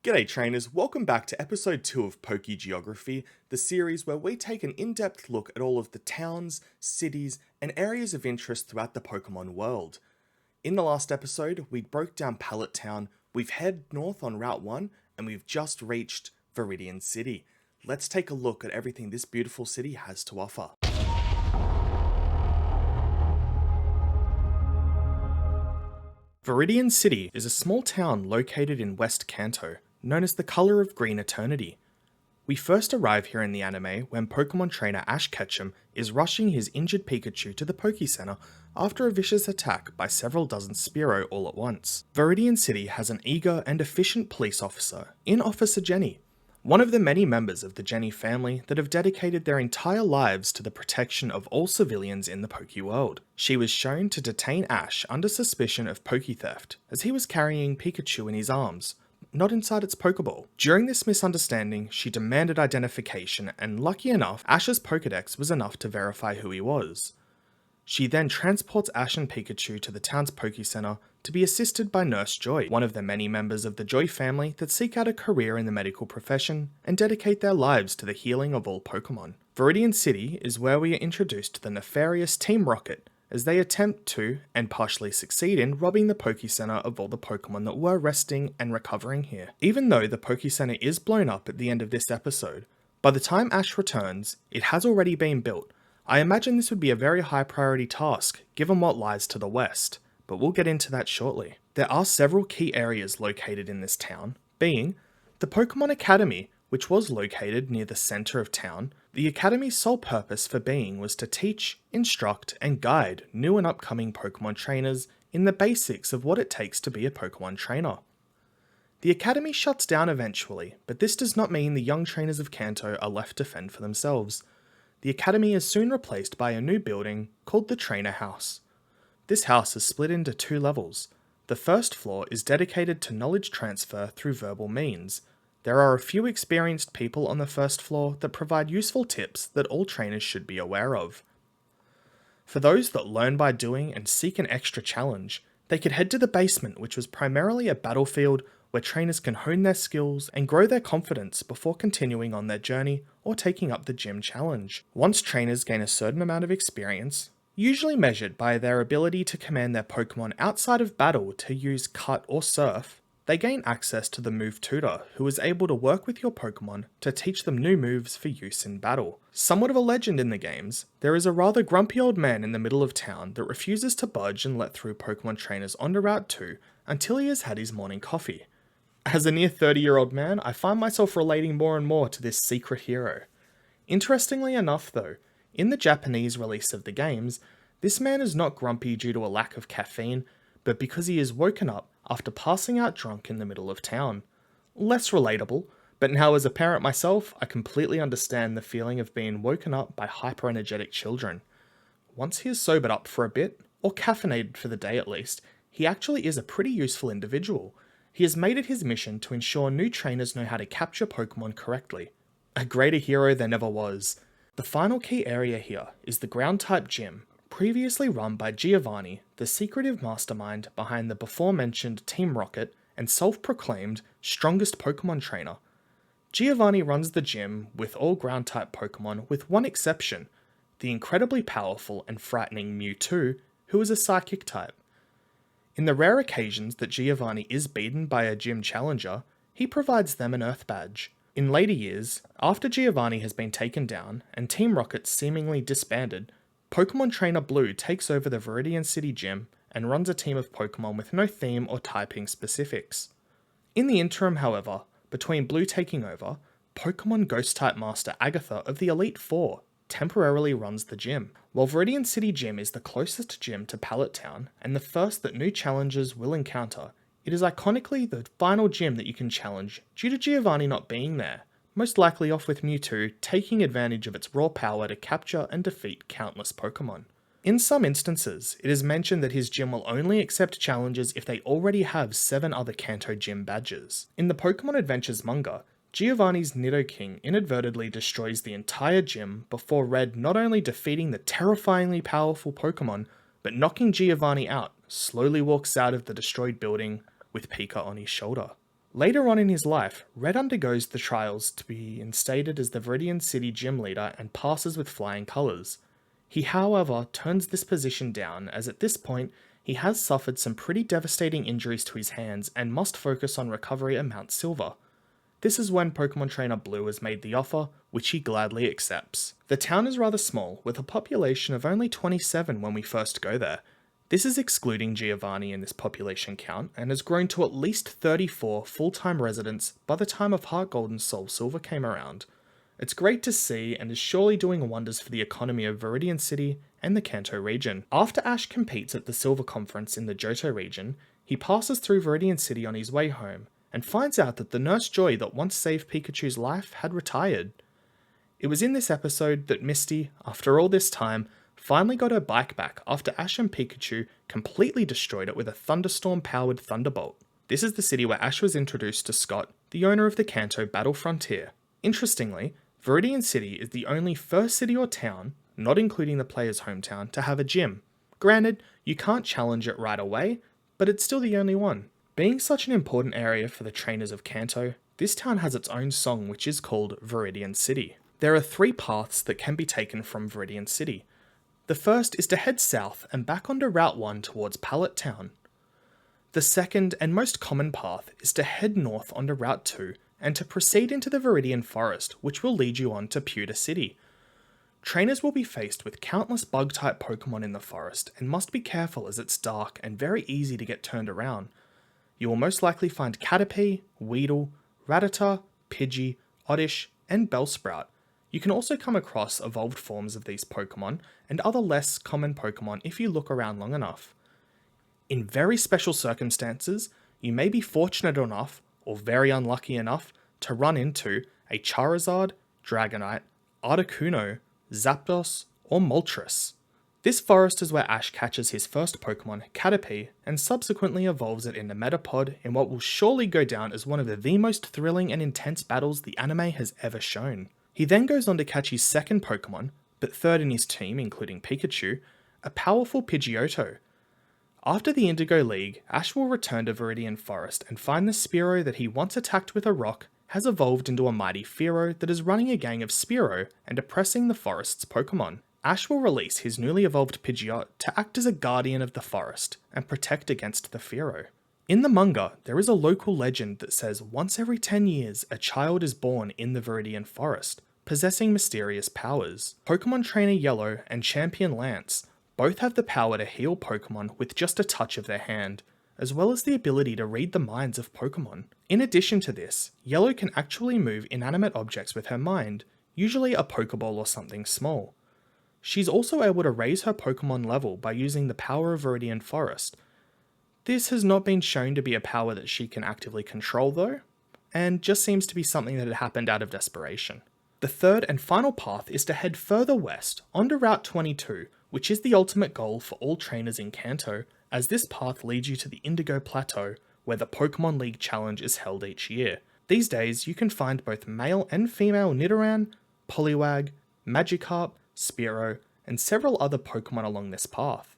G'day trainers, welcome back to episode 2 of PokéGeography, the series where we take an in-depth look at all of the towns, cities, and areas of interest throughout the Pokémon world. In the last episode, we broke down Pallet Town, we've headed north on Route 1, and we've just reached Viridian City. Let's take a look at everything this beautiful city has to offer. Viridian City is a small town located in West Kanto, known as the Color of Green Eternity. We first arrive here in the anime when Pokemon trainer Ash Ketchum is rushing his injured Pikachu to the Poké Center after a vicious attack by several dozen Spearow all at once. Viridian City has an eager and efficient police officer in Officer Jenny, one of the many members of the Jenny family that have dedicated their entire lives to the protection of all civilians in the Poké world. She was shown to detain Ash under suspicion of Poké theft, as he was carrying Pikachu in his arms, not inside its Pokeball. During this misunderstanding, she demanded identification, and lucky enough, Ash's Pokedex was enough to verify who he was. She then transports Ash and Pikachu to the town's Poké Center to be assisted by Nurse Joy, one of the many members of the Joy family that seek out a career in the medical profession and dedicate their lives to the healing of all Pokemon. Viridian City is where we are introduced to the nefarious Team Rocket, as they attempt to, and partially succeed in, robbing the Poké Center of all the Pokemon that were resting and recovering here. Even though the Poké Center is blown up at the end of this episode, by the time Ash returns, it has already been built. I imagine this would be a very high priority task, given what lies to the west, but we'll get into that shortly. There are several key areas located in this town, being the Pokemon Academy, which was located near the center of town. The Academy's sole purpose for being was to teach, instruct, and guide new and upcoming Pokemon trainers in the basics of what it takes to be a Pokemon trainer. The Academy shuts down eventually, but this does not mean the young trainers of Kanto are left to fend for themselves. The Academy is soon replaced by a new building called the Trainer House. This house is split into 2 levels. The first floor is dedicated to knowledge transfer through verbal means. There are a few experienced people on the first floor that provide useful tips that all trainers should be aware of. For those that learn by doing and seek an extra challenge, they could head to the basement, which was primarily a battlefield where trainers can hone their skills and grow their confidence before continuing on their journey or taking up the gym challenge. Once trainers gain a certain amount of experience, usually measured by their ability to command their Pokemon outside of battle to use Cut or Surf, they gain access to the Move Tutor, who is able to work with your Pokemon to teach them new moves for use in battle. Somewhat of a legend in the games, there is a rather grumpy old man in the middle of town that refuses to budge and let through Pokemon trainers onto Route 2 until he has had his morning coffee. As a near 30-year-old man, I find myself relating more and more to this secret hero. Interestingly enough though, in the Japanese release of the games, this man is not grumpy due to a lack of caffeine, but because he is woken up after passing out drunk in the middle of town. Less relatable, but now as a parent myself, I completely understand the feeling of being woken up by hyper-energetic children. Once he is sobered up for a bit, or caffeinated for the day at least, he actually is a pretty useful individual. He has made it his mission to ensure new trainers know how to capture Pokemon correctly. A greater hero there never was. The final key area here is the Ground-type gym, previously run by Giovanni, the secretive mastermind behind the before-mentioned Team Rocket and self-proclaimed strongest Pokemon trainer. Giovanni runs the gym with all Ground-type Pokemon with one exception, the incredibly powerful and frightening Mewtwo, who is a Psychic type. In the rare occasions that Giovanni is beaten by a gym challenger, he provides them an Earth badge. In later years, after Giovanni has been taken down and Team Rocket seemingly disbanded, Pokemon Trainer Blue takes over the Viridian City gym and runs a team of Pokemon with no theme or typing specifics. In the interim, however, between Blue taking over, Pokemon Ghost-type Master Agatha of the Elite Four temporarily runs the gym. While Viridian City Gym is the closest gym to Pallet Town and the first that new challengers will encounter, it is iconically the final gym that you can challenge due to Giovanni not being there, most likely off with Mewtwo taking advantage of its raw power to capture and defeat countless Pokemon. In some instances, it is mentioned that his gym will only accept challengers if they already have 7 other Kanto gym badges. In the Pokemon Adventures manga, Giovanni's Nidoking inadvertently destroys the entire gym before Red not only defeating the terrifyingly powerful Pokemon, but knocking Giovanni out, slowly walks out of the destroyed building with Pika on his shoulder. Later on in his life, Red undergoes the trials to be instated as the Viridian City gym leader and passes with flying colours. He, however, turns this position down as at this point, he has suffered some pretty devastating injuries to his hands and must focus on recovery at Mount Silver. This is when Pokemon Trainer Blue is made the offer, which he gladly accepts. The town is rather small, with a population of only 27 when we first go there. This is excluding Giovanni in this population count, and has grown to at least 34 full-time residents by the time of Heart Gold and Soul Silver came around. It's great to see and is surely doing wonders for the economy of Viridian City and the Kanto region. After Ash competes at the Silver Conference in the Johto region, he passes through Viridian City on his way home, and finds out that the Nurse Joy that once saved Pikachu's life had retired. It was in this episode that Misty, after all this time, finally got her bike back after Ash and Pikachu completely destroyed it with a thunderstorm-powered Thunderbolt. This is the city where Ash was introduced to Scott, the owner of the Kanto Battle Frontier. Interestingly, Viridian City is the only first city or town, not including the player's hometown, to have a gym. Granted, you can't challenge it right away, but it's still the only one. Being such an important area for the trainers of Kanto, this town has its own song which is called Viridian City. There are 3 paths that can be taken from Viridian City. The first is to head south and back onto Route 1 towards Pallet Town. The second and most common path is to head north onto Route 2 and to proceed into the Viridian Forest, which will lead you on to Pewter City. Trainers will be faced with countless bug-type Pokemon in the forest and must be careful as it's dark and very easy to get turned around. You will most likely find Caterpie, Weedle, Rattata, Pidgey, Oddish, and Bellsprout. You can also come across evolved forms of these Pokemon and other less common Pokemon if you look around long enough. In very special circumstances, you may be fortunate enough, or very unlucky enough, to run into a Charizard, Dragonite, Articuno, Zapdos, or Moltres. This forest is where Ash catches his first Pokemon, Caterpie, and subsequently evolves it into Metapod in what will surely go down as one of the most thrilling and intense battles the anime has ever shown. He then goes on to catch his second Pokemon, but third in his team including Pikachu, a powerful Pidgeotto. After the Indigo League, Ash will return to Viridian Forest and find the Spearow that he once attacked with a rock has evolved into a mighty Fearow that is running a gang of Spearow and oppressing the forest's Pokemon. Ash will release his newly evolved Pidgeot to act as a guardian of the forest and protect against the Fearow. In the manga, there is a local legend that says once every 10 years a child is born in the Viridian Forest, possessing mysterious powers. Pokemon Trainer Yellow and Champion Lance both have the power to heal Pokemon with just a touch of their hand, as well as the ability to read the minds of Pokemon. In addition to this, Yellow can actually move inanimate objects with her mind, usually a Pokeball or something small. She's also able to raise her Pokemon level by using the power of Viridian Forest. This has not been shown to be a power that she can actively control though, and just seems to be something that had happened out of desperation. The third and final path is to head further west onto Route 22, which is the ultimate goal for all trainers in Kanto, as this path leads you to the Indigo Plateau, where the Pokemon League Challenge is held each year. These days, you can find both male and female Nidoran, Poliwag, Magikarp, Spearow, and several other Pokemon along this path.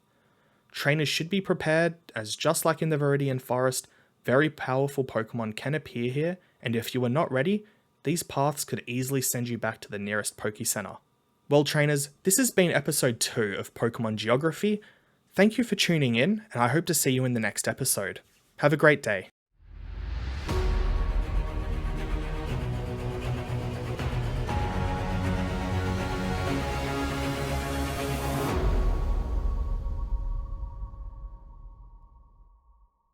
Trainers should be prepared, as just like in the Viridian Forest, very powerful Pokemon can appear here, and if you are not ready, these paths could easily send you back to the nearest Poke Center. Well trainers, this has been episode 2 of Pokemon Geography. Thank you for tuning in, and I hope to see you in the next episode. Have a great day.